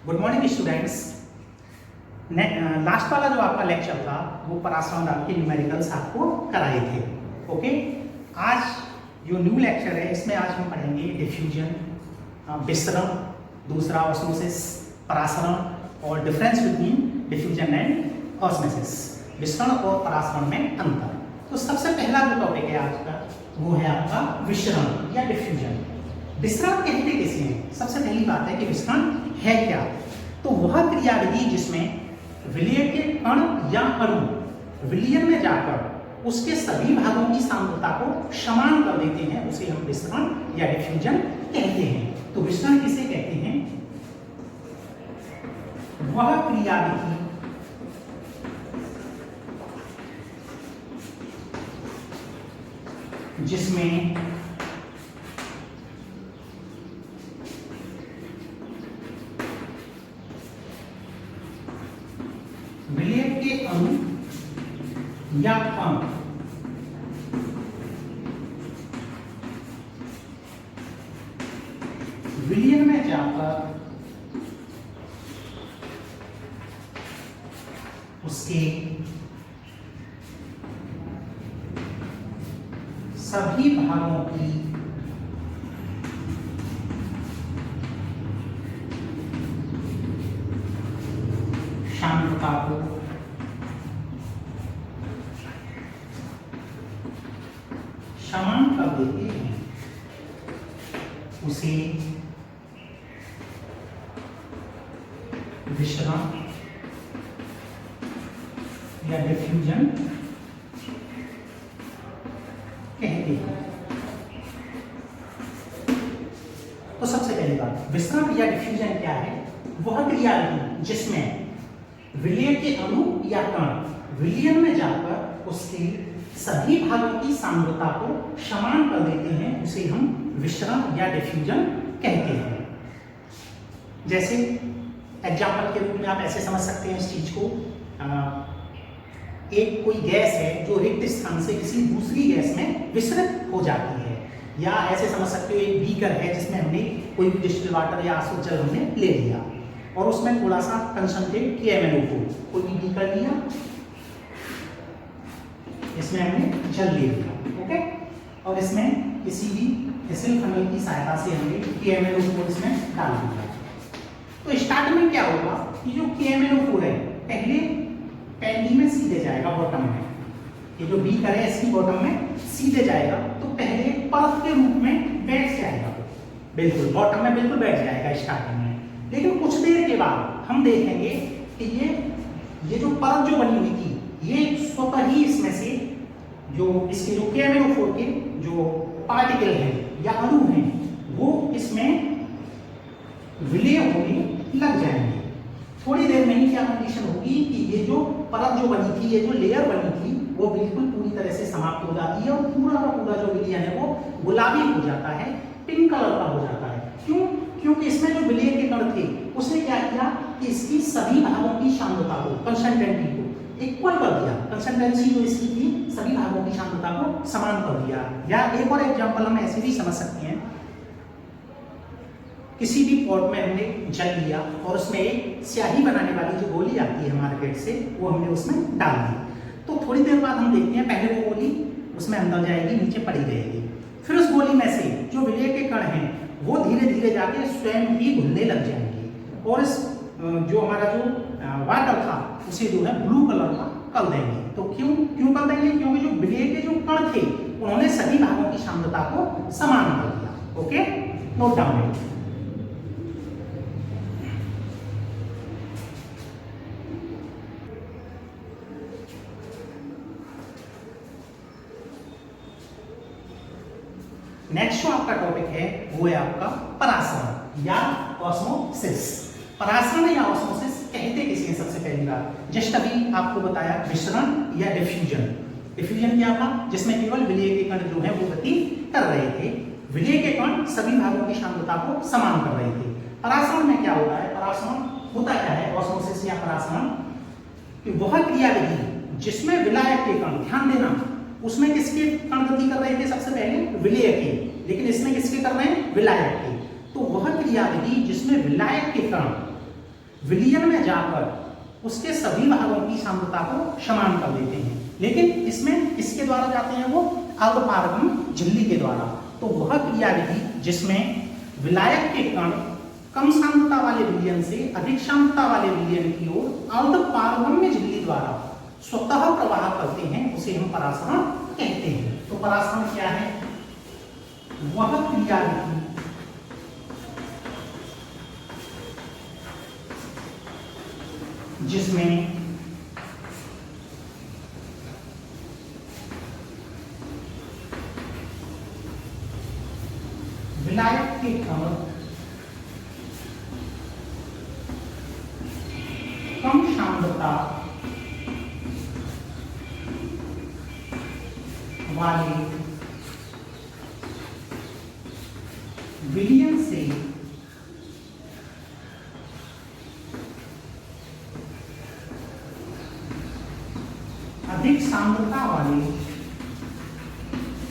Good morning students. Last वाला जो आपका लेक्चर था वो परासराउंड आपके न्यूमेरिकल्स आपको कराए थे। ओके, आज जो न्यू लेक्चर है इसमें आज हम पढ़ेंगे डिफ्यूजन, विसरण, दूसरा ऑस्मोसिस, परासरण और difference between diffusion and osmosis, विसरण और परासरण में अंतर। तो सबसे पहला जो टॉपिक है आज का वो है आपका विसरण या डिफ्यूजन। विसरण कहते किसे हैं? सबसे पहली बात है कि विसरण है क्या? तो वह क्रियाविधि जिसमें विलय के कण या अणु विलयन में जाकर उसके सभी भागों की सांद्रता को समान कर देते हैं उसे हम विसरण या डिफ्यूजन कहते हैं। तो विसरण किसे कहते हैं? वह क्रियाविधि जिसमें विलय के अणु या कण विलयन में जाकर उसके सभी भागों की सांद्रता को समान कर देते हैं उसे विसरण या डिफ्यूजन कहते हैं। तो सबसे पहली बात, विसरण या डिफ्यूजन क्या है? वह क्रियाविधि जिसमें विलय के अणु या कण विलयन में जाकर उसके सभी भागों की सांद्रता को समान कर देते हैं उसे हम विसरण या डिफ्यूजन कहते हैं। जैसे एग्जाम्पल के रूप में आप ऐसे समझ सकते हैं इस चीज को, एक कोई गैस है जो रिक्त स्थान से किसी दूसरी गैस में विसरित हो जाती है, या ऐसे समझ सकते हो एक बीकर है जिसमें हमने कोई भी डिस्टिल वाटर या आसुत जल हमने ले लिया और उसमें थोड़ा सा कंसंट्रेट KMnO4 कोई भी बीकर लिया, इसमें हमने जल ले लिया, ओके, और इसमें किसी भी एसिल फनल की सहायता से हमने KMnO4 इसमें डाल दिया। तो स्टार्ट में क्या होगा कि जो KMnO4 है पहले पैनली में सीधे जाएगा, बॉटम में, ये जो बीकर है इसकी बॉटम में सीधे जाएगा, तो पहले परत के रूप में बैठ जाएगा, बिल्कुल बॉटम में बिल्कुल बैठ जाएगा स्टार्टिंग में। लेकिन कुछ देर के बाद हम देखेंगे कि ये जो परत जो बनी हुई थी ये स्वतः ही इसमें से जो इसके जो KMnO4 के जो पार्टिकल हैं या अणु हैं वो इसमें विलय होने लग जाएंगे। थोड़ी देर में ही क्या कंडीशन होगी कि ये जो परत जो बनी थी, ये जो लेयर बनी थी वो बिल्कुल पूरी तरह से समाप्त हो जाती है और पूरा का पूरा जो विलयन है वो गुलाबी हो जाता है, पिंक कलर का हो जाता है। क्यों? क्योंकि इसमें जो विलय के कण थे उसने क्या किया कि इसकी सभी भागों की सांद्रता को, कंसंट्रेंसी को इक्वल कर दिया, कंसंट्रेंसी जो इसकी थी सभी भागों की सांद्रता को समान कर दिया। या एक और एग्जांपल हम ऐसे भी समझ सकते हैं, किसी भी पॉट में हमने जल लिया और उसमें एक स्याही बनाने वाली जो गोली आती है मार्केट से वो हमने उसमें डाल दी, तो थोड़ी देर बाद हम देखते हैं पहले वो गोली उसमें अंदर जाएगी, नीचे पड़ी रहेगी, फिर उस गोली में से जो विलय के कण हैं वो धीरे धीरे जाके स्वयं ही घुलने लग जाएंगे और इस जो हमारा जो वाटर था उसे जो है ब्लू कलर का कर देंगे। तो क्यों कर देंगे? क्योंकि जो विलय के जो कण थे उन्होंने सभी भागों की सांद्रता को समान कर दिया। Okay, note down. नेक्स्ट जो आपका टॉपिक है वो है आपका परासरण या ऑस्मोसिस। परासरण या ऑस्मोसिस कहते किसे? सबसे पहली बात जस्ट अभी आपको बताया विसरण या डिफ्यूजन। डिफ्यूजन क्या था? जिसमें केवल विलय के कण जो है वो गति कर रहे थे, विलय के कण सभी भागों की सांद्रता को समान कर रहे थे। परासरण में क्या होता है? परासरण होता क्या है? ऑस्मोसिस या परासरण कि वह क्रियाविधि जिसमें विलायक के कण, ध्यान देना उसमें किसके कण गति कर रहे थे? सबसे पहले विलय के, लेकिन इसमें किसके कर रहे हैं? विलायक के। तो वह क्रियाविधि जिसमें विलायक के कण विलयन में जाकर उसके सभी भागों की सांद्रता को समान कर देते हैं। लेकिन इसमें किसके द्वारा जाते हैं? वो अर्धपारगम्य झिल्ली के द्वारा। तो वह क्रियाविधि जिसमें विलायक के कण कम सांद्रता वाले विलयन से अधिक सांद्रता वाले विलयन की ओर अर्धपारगम्य झिल्ली द्वारा स्वतः प्रवाह करते हैं, उसे हम परासरण कहते हैं। तो परासरण क्या है? वह क्रियाविधि जिसमें विलायक के कण कम सांद्रता वाले विलयन से अधिक सांद्रता वाले विलयन की ओर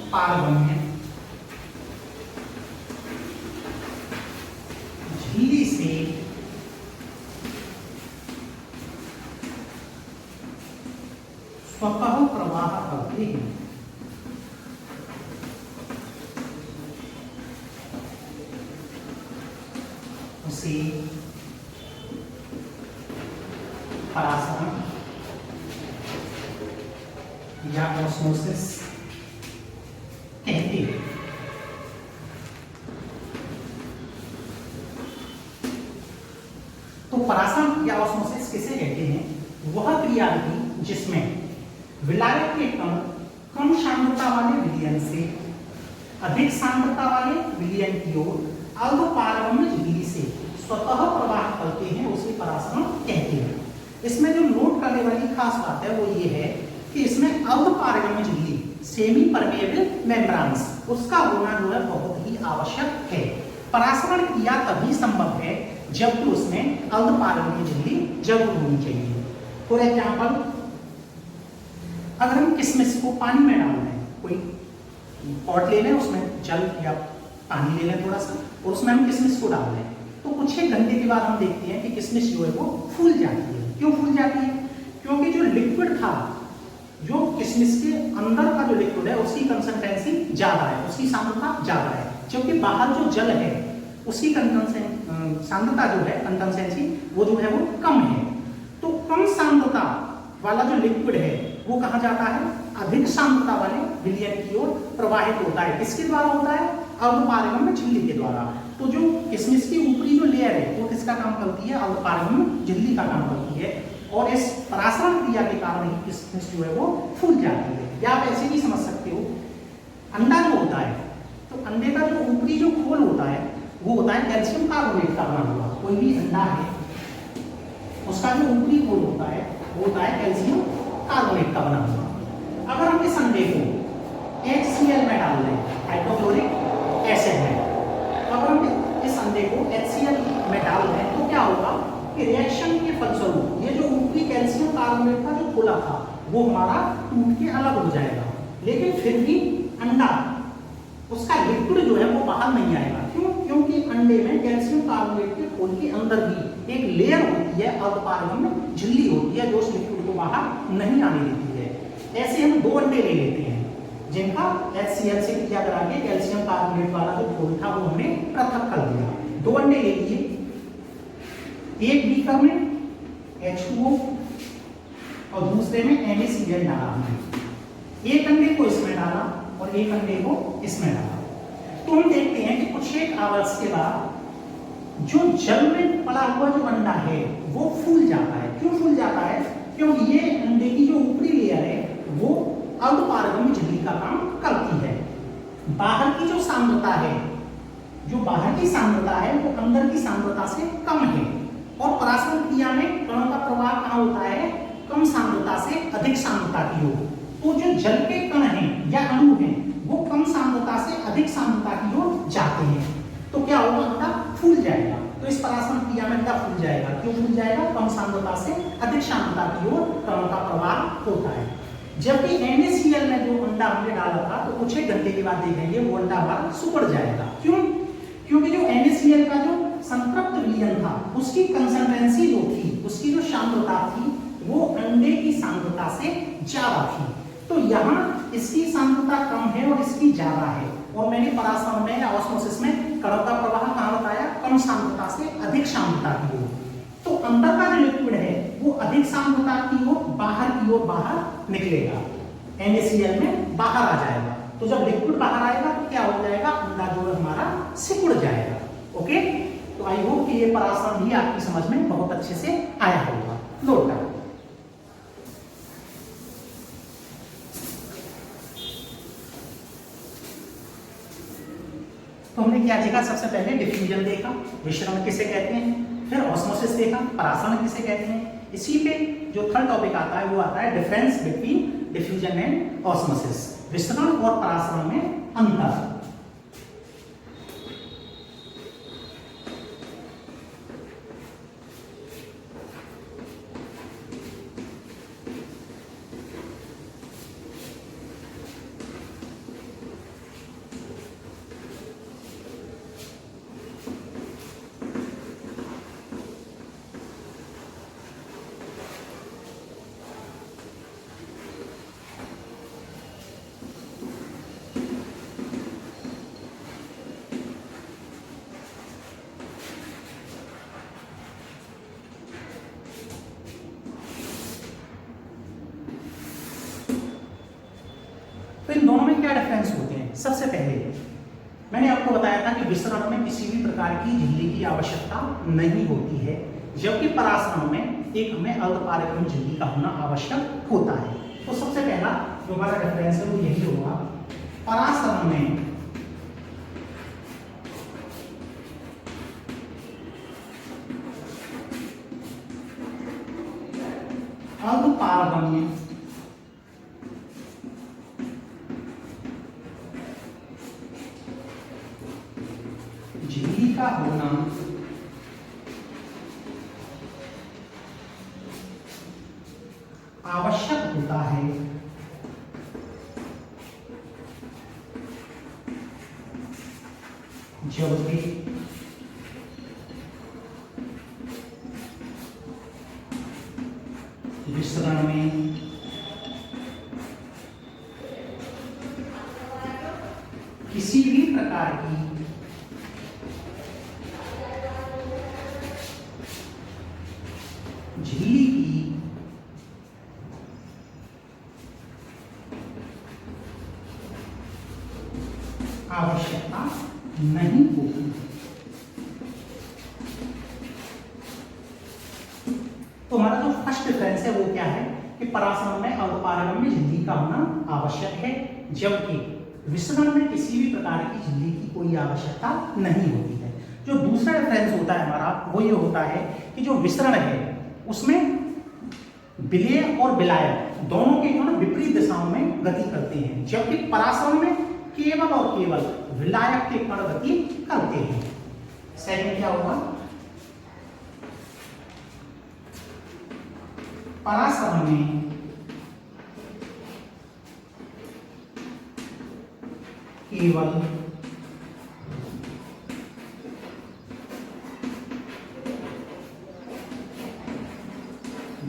अर्धपारगम्य झिल्ली से स्वतः प्रवाह करते हैं। उसे परासरण या ऑस्मोसिस कहते हैं। तो परासरण या ऑस्मोसिस किसे कहते हैं? वह क्रियाविधि जिसमें विलायक के कण कम सांद्रता वाले विलयन से अधिक सांद्रता वाले विलयन की ओर अर्धपारगम्य झिल्ली से स्वतः प्रवाह करते हैं, उसे परासरण कहते हैं। इसमें जो नोट करने वाली खास बात है वो ये है कि इसमें अर्धपारगम्य झिल्ली सेमी परमेबल मेम्ब्रेन्स उसका होना जो है बहुत ही आवश्यक है। परासरण क्रिया तभी संभव है जबकि उसमें अर्धपारगम्य झिल्ली जरूर होनी चाहिए। फॉर एग्जाम्पल, अगर हम किशमिश को पानी में डाल रहे हैं, कोई पॉट ले लें, उसमें जल या पानी ले लें थोड़ा सा, और उसमें हम किशमिश को डाल रहे हैं, तो कुछ एक घंटे के बाद हम देखते हैं कि किशमिश जो है वो फूल जाती है। क्यों फूल जाती है? क्योंकि जो लिक्विड था, जो किशमिश के अंदर का जो लिक्विड है उसकी कंसिस्टेंसी ज्यादा है, उसकी सांद्रता ज्यादा है, जबकि बाहर जो जल है उसकी सांद्रता जो है कंसिस्टेंसी वो जो है वो कम है। तो कम सांद्रता वाला जो लिक्विड है वो कहाँ जाता है? अधिक सांद्रता वाले विलयन की ओर प्रवाहित होता है। किसके द्वारा होता है? अर्धपारगम्य झिल्ली के द्वारा। तो जो किशमिश की ऊपरी जो लेयर है वो किसका काम करती है? अर्धपारगम्य झिल्ली का काम करती है, और इस परासरण क्रिया के कारण ही किशमिश जो है वो फूल जाती है। या आप ऐसे भी समझ सकते हो, अंडा जो होता है, तो अंडे का जो ऊपरी जो खोल होता है वो होता है कैल्शियम कार्बोनेट का बना हुआ। कोई भी अंडा है उसका जो ऊपरी खोल होता है वो होता है कैल्शियम कार्बोनेट का बना हुआ। अगर हम इस अंडे को HCl में डाल दें, हाइड्रोक्लोरिक एसिड में, अगर हम इस अंडे को HCl में डाल दें तो क्या होगा कि रिएक्शन के फलस्वरूप ये जो ऊपरी कैल्शियम कार्बोनेट का जो खोला था वो हमारा टूट के अलग हो जाएगा, लेकिन फिर भी अंडा उसका लिक्विड जो है वो बाहर नहीं आएगा। क्यों? क्योंकि अंडे में कैल्शियम कार्बोनेट के खोल के अंदर भी एक लेयर होती है, अर्धपारगम्य झिल्ली होती है, जो उस लिक्विड को बाहर नहीं आने देती है। ऐसे हम दो अंडे ले लेते हैं जिनका HCl से क्रिया करा के कैल्शियम कार्बोनेट वाला जो खोल था वो हमने पृथक कर दिया। दो अंडे ले लिए, एक बीकर में H2O और दूसरे में NaCl डाला हमने। एक अंडे को इसमें डाला और एक अंडे को इसमें डाला। तो हम देखते हैं कि कुछ एक आवर्स के बाद जो जल में पड़ा हुआ जो अंडा है वो फूल जाता है। क्यों फूल जाता है? क्योंकि ये अंडे की जो ऊपरी लेयर है वो अर्धपारगम्य झिल्ली का काम करती है। बाहर की जो सांद्रता है, जो बाहर की सांद्रता है वो अंदर की सांद्रता से कम है, और परासरण क्रिया में कणों का प्रवाह कहाँ होता है? कम सांद्रता से अधिक सांद्रता की ओर। तो जो जल के कण हैं अणु हैं वो कम सांद्रता से अधिक सांद्रता की ओर जाते हैं, तो क्या होगा, अंडा फूल जाएगा। तो इस परासरण क्रिया में अंडा फूल जाएगा। क्यों फूल जाएगा? कम सांद्रता से अधिक सांद्रता की ओर कणों का प्रवाह होता है। जबकि NaCl में जो अंडा हमने डाला था तो कुछ एक घंटे के बाद देखेंगे वो अंडा हमारा सिकुड़ जाएगा। क्यों? क्योंकि जो NaCl का जो संतृप्त विलयन था उसकी कंसंट्रेंसी जो थी, उसकी जो सांद्रता थी वो अंडे की सांद्रता से ज्यादा थी। तो यहाँ इसकी सांद्रता कम है और इसकी ज्यादा है, और मैंने परासरण में या ऑस्मोसिस में कणों का प्रवाह कहाँ बताया? कम सांद्रता से अधिक सांद्रता की ओर। तो अंदर का जो लिक्विड है वो अधिक सांद्रता की ओर बाहर निकलेगा, NaCl में बाहर आ जाएगा। तो जब लिक्विड बाहर आएगा तो क्या हो जाएगा? अंडा जो है हमारा सिकुड़ जाएगा। ओके, तो आई होप कि ये परासरण भी आपकी समझ में बहुत अच्छे से आया होगा। नोट करो। तो हमने क्या देखा? सबसे पहले डिफ्यूजन देखा, मिश्रण किसे कहते हैं, फिर ऑस्मोसिस देखा, परासरण किसे कहते हैं। इसी पे जो थर्ड टॉपिक आता है वो आता है difference between diffusion and osmosis, मिश्रण और परासरण में अंतर। तो इन दोनों में क्या डिफरेंस होते हैं? सबसे पहले मैंने आपको बताया था कि विस्तरण में किसी भी प्रकार की झिल्ली की आवश्यकता नहीं होती है, जबकि परासरण में एक हमें अर्धपारगम्य झिल्ली का होना आवश्यक होता है। तो सबसे पहला जो हमारा डिफरेंस है वो यही होगा, परासरण में अर्धपारगम्य झिल्ली का होना आवश्यक होता है, जबकि विस्तरण में किसी भी प्रकार की झिल्ली की आवश्यकता नहीं होगी। तो हमारा जो फर्स्ट डिफरेंस है वो क्या है कि परासरण में अर्धपारगम्य झिल्ली का होना आवश्यक है, जबकि विस्तरण में किसी भी प्रकार की झिल्ली की कोई आवश्यकता नहीं होती है। जो दूसरा डिफरेंस होता है हमारा वो ये होता है कि जो विस्तरण है उसमें विलेय और विलायक दोनों के कण विपरीत दिशाओं में गति करते हैं, जबकि परासरण में केवल और केवल विलायक के कण गति करते हैं। सेकंड क्या होगा? परासरण में केवल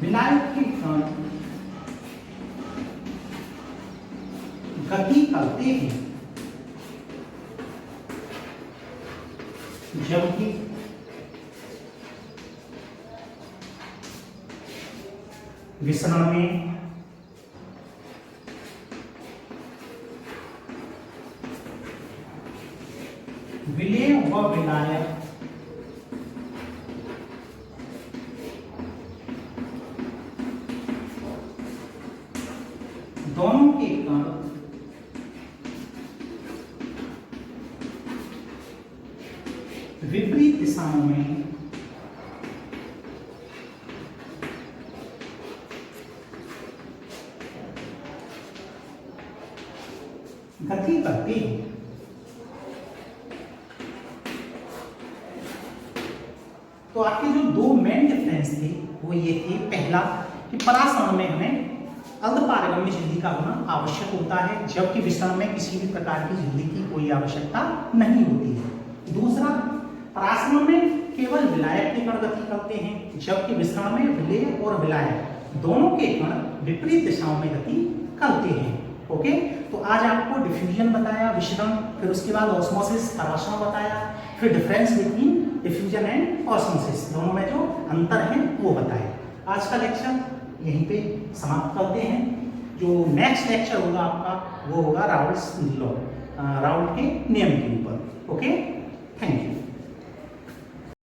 विलायक के कण गति करते हैं, जबकि विस्तरण में विलेय व विलायक दोनों के कण विपरीत दिशाओं में गति करते हैं। तो आपके जो दो मेन डिफरेंस थे वो ये थे, पहला कि परासरण में हमें अर्धपारगम्य झिल्ली का होना आवश्यक होता है, जबकि विसरण में किसी भी प्रकार की झिल्ली की कोई आवश्यकता नहीं होती है। दूसरा, परासरण में केवल विलायक के कण गति करते हैं, जबकि विसरण में विलेय और विलायक दोनों के कण विपरीत दिशाओं में गति करते हैं। ओके, तो आज आपको डिफ्यूजन बताया, विसरण, फिर उसके बाद ऑस्मोसिस, परासरण बताया, फिर difference between diffusion and osmosis, दोनों में जो अंतर है वो बताया। आज का लेक्चर यहीं पे समाप्त करते हैं। जो नेक्स्ट लेक्चर होगा आपका वो होगा राउल्ट्स लॉ, राउल्ट के नियम के ऊपर। Okay, thank you.